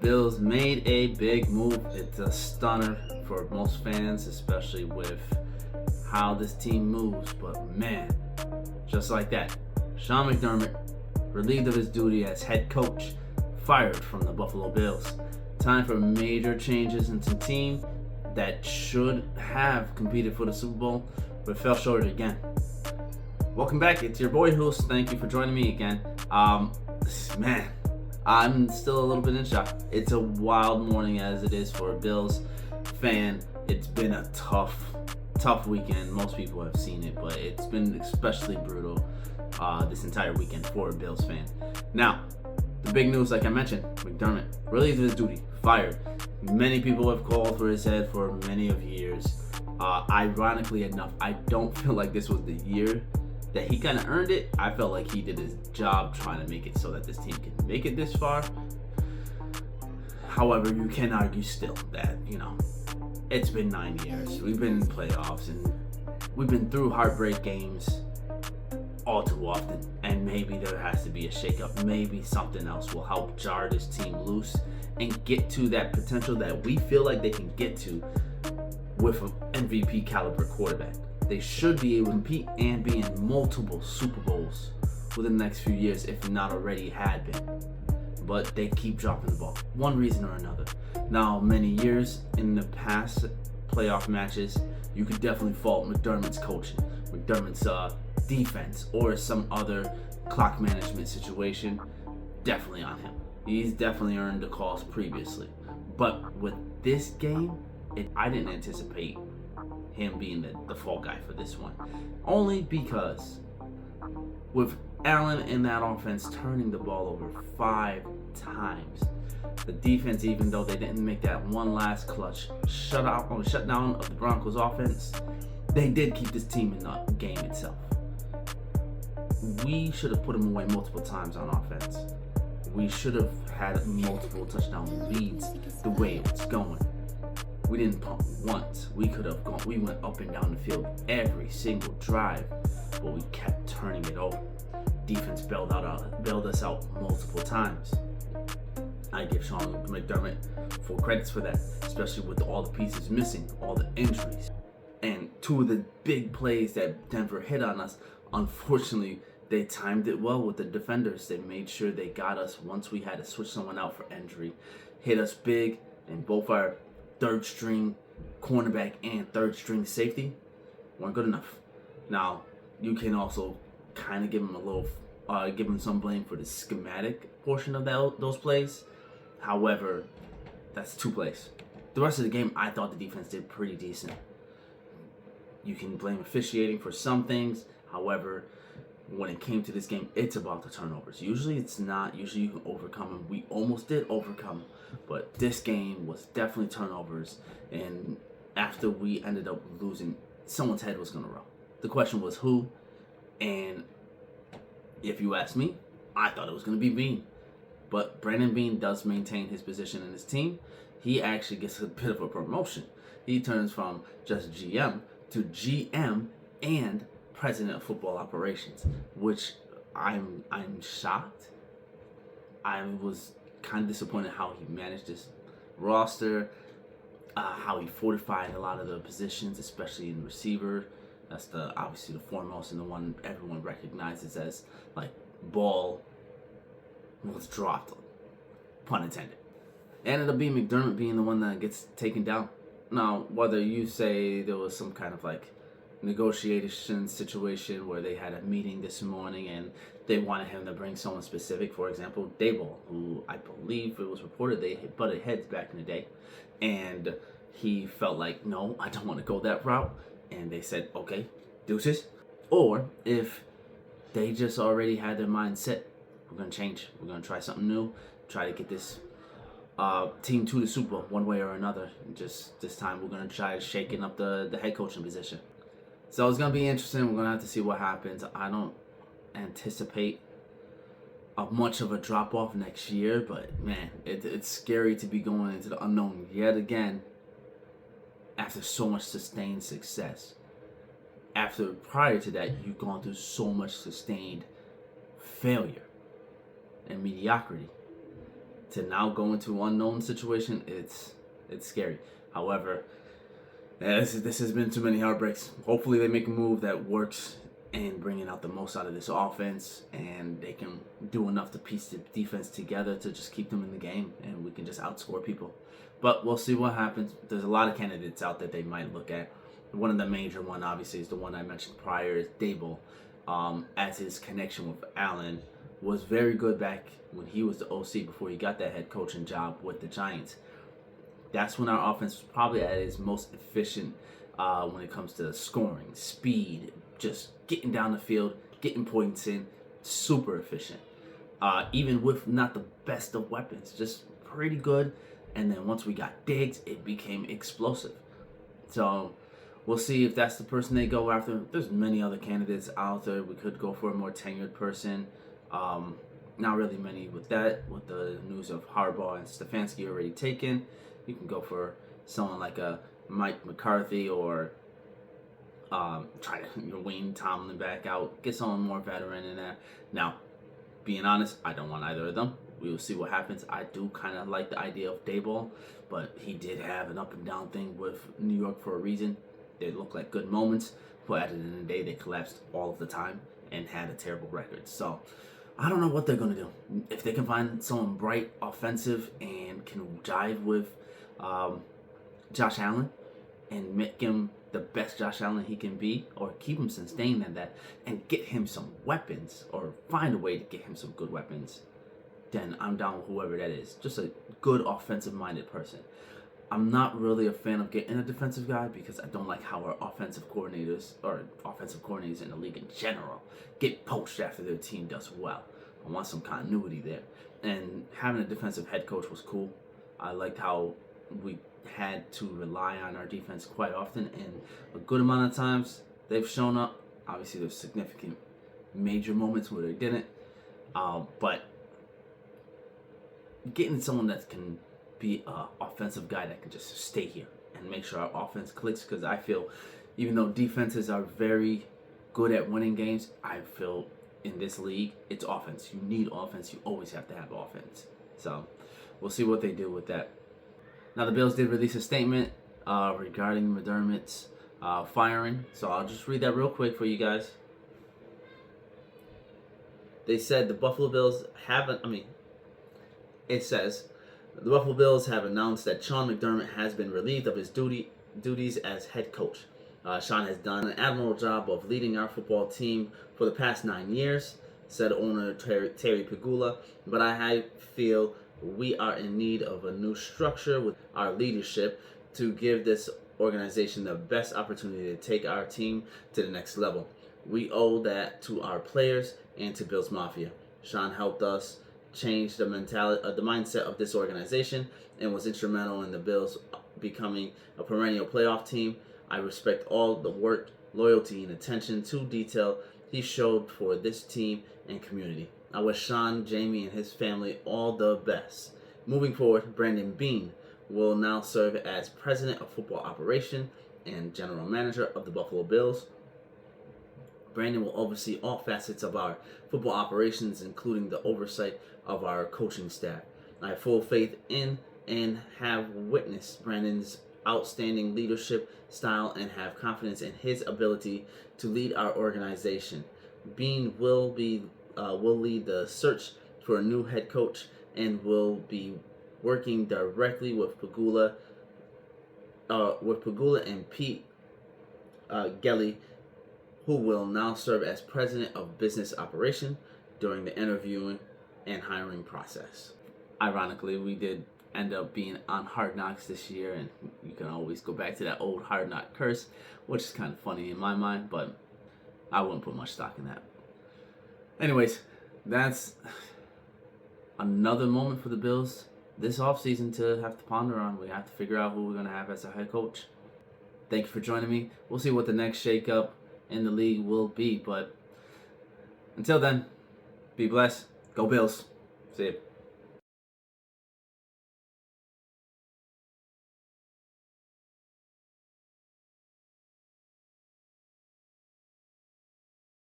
Bills made a big move. It's a stunner for most fans, especially with how this team moves. But man, just like that, Sean McDermott, relieved of his duty as head coach, fired from the Buffalo Bills. Time for major changes in some team that should have competed for the Super Bowl, but fell short again. Welcome back. It's your boy Hoos. Thank you for joining me again. Man, I'm still a little bit in shock. It's a wild morning as it is for a Bills fan. It's been a tough weekend. Most people have seen it, but it's been especially brutal this entire weekend for a Bills fan. Now, the big news, like I mentioned, McDermott relieved of his duty, fired. Many people have called for his head for many of years. Ironically enough, I don't feel like this was the year that he kind of earned it. I felt like he did his job trying to make it so that this team can make it this far. However, you can argue still that, it's been 9 years. We've been in playoffs and we've been through heartbreak games all too often. And maybe there has to be a shakeup. Maybe something else will help jar this team loose and get to that potential that we feel like they can get to with an MVP caliber quarterback. They should be able to compete and be in multiple Super Bowls within the next few years, if not already had been. But they keep dropping the ball, one reason or another. Now, many years in the past playoff matches, you could definitely fault McDermott's coaching, McDermott's defense, or some other clock management situation. Definitely on him. He's definitely earned the calls previously. But with this game, I didn't anticipate him being the fall guy for this one. Only because with Allen in that offense turning the ball over 5 times, the defense, even though they didn't make that one last clutch shutdown of the Broncos offense, they did keep this team in the game itself. We should have put them away multiple times on offense. We should have had multiple touchdown leads the way it was going. We didn't pump once. We went up and down the field every single drive, but we kept turning it over. Defense bailed us out multiple times. I give Sean McDermott full credits for that, especially with all the pieces missing, all the injuries. And 2 of the big plays that Denver hit on us, unfortunately, they timed it well with the defenders. They made sure they got us once we had to switch someone out for injury. Hit us big, and both our third string cornerback and third string safety weren't good enough. Now, you can also kind of give him some blame for the schematic portion of those plays. However, that's 2 plays. The rest of the game, I thought the defense did pretty decent. You can blame officiating for some things. However, when it came to this game, it's about the turnovers. Usually it's not. Usually you can overcome them. We almost did overcome them. But this game was definitely turnovers. And after we ended up losing, someone's head was going to roll. The question was who? And if you ask me, I thought it was going to be Bean. But Brandon Bean does maintain his position in his team. He actually gets a bit of a promotion. He turns from just GM to GM and President of Football Operations, which I'm shocked. I was kind of disappointed how he managed this roster, how he fortified a lot of the positions, especially in receiver. That's obviously the foremost and the one everyone recognizes as ball was dropped, pun intended. And it'll be McDermott being the one that gets taken down. Now, whether you say there was some kind of negotiation situation where they had a meeting this morning and they wanted him to bring someone specific, for example, Daboll, who I believe it was reported they butted heads back in the day, and he felt like, no, I don't want to go that route, and they said, okay, deuces. Or if they just already had their mind set, we're going to change, we're going to try something new, try to get this team to the Super Bowl one way or another. Just this time we're going to try shaking up the head coaching position. So it's going to be interesting. We're going to have to see what happens. I don't anticipate much of a drop-off next year, but man, it's scary to be going into the unknown yet again after so much sustained success. Prior to that, you've gone through so much sustained failure and mediocrity. To now go into unknown situation, it's scary. However, this has been too many heartbreaks. Hopefully they make a move that works and bringing out the most out of this offense, and they can do enough to piece the defense together to just keep them in the game, and we can just outscore people. But we'll see what happens. There's a lot of candidates out that they might look at. One of the major one, obviously, is the one I mentioned prior, is Dable. As his connection with Allen was very good back when he was the OC before he got that head coaching job with the Giants. That's when our offense was probably at its most efficient when it comes to scoring, speed, just getting down the field, getting points in, super efficient. Even with not the best of weapons, just pretty good. And then once we got Diggs, it became explosive. So we'll see if that's the person they go after. There's many other candidates out there. We could go for a more tenured person. Not really many with that. With the news of Harbaugh and Stefanski already taken, you can go for someone like a Mike McCarthy, or try to Wayne Tomlin back out. Get someone more veteran in there. Now, being honest, I don't want either of them. We will see what happens. I do kind of like the idea of Daboll, but he did have an up and down thing with New York for a reason. They looked like good moments, but at the end of the day, they collapsed all of the time and had a terrible record. So I don't know what they're going to do. If they can find someone bright, offensive, and can jive with Josh Allen and make him the best Josh Allen he can be, or keep him sustained in that, and get him some weapons, or find a way to get him some good weapons, then I'm down with whoever that is. Just a good offensive-minded person. I'm not really a fan of getting a defensive guy because I don't like how our offensive coordinators in the league in general get poached after their team does well. I want some continuity there. And having a defensive head coach was cool. I liked how we had to rely on our defense quite often, and a good amount of times they've shown up. Obviously, there's significant major moments where they didn't. But getting someone that can be an offensive guy that can just stay here and make sure our offense clicks, because I feel even though defenses are very good at winning games, I feel in this league it's offense. You need offense. You always have to have offense. So we'll see what they do with that. Now the Bills did release a statement regarding McDermott's firing, so I'll just read that real quick for you guys. They said the Buffalo Bills it says, the Buffalo Bills have announced that Sean McDermott has been relieved of his duties as head coach. Sean has done an admirable job of leading our football team for the past 9 years, said owner Terry Pegula, but I feel we are in need of a new structure with our leadership to give this organization the best opportunity to take our team to the next level. We owe that to our players and to Bills Mafia. Sean helped us change the mindset of this organization and was instrumental in the Bills becoming a perennial playoff team. I respect all the work, loyalty, and attention to detail he showed for this team and community. I wish Sean, Jamie, and his family all the best. Moving forward, Brandon Beane will now serve as President of Football Operation and General Manager of the Buffalo Bills. Brandon will oversee all facets of our football operations, including the oversight of our coaching staff. I have full faith in and have witnessed Brandon's outstanding leadership style and have confidence in his ability to lead our organization. Beane will lead the search for a new head coach and will be working directly with Pegula and Pete Gelly, who will now serve as President of Business Operation during the interviewing and hiring process. Ironically, we did end up being on Hard Knocks this year, and you can always go back to that old Hard Knock curse, which is kind of funny in my mind, but I wouldn't put much stock in that. Anyways, that's another moment for the Bills this offseason to have to ponder on. We have to figure out who we're going to have as our head coach. Thank you for joining me. We'll see what the next shakeup in the league will be, but until then, be blessed. Go Bills. See you.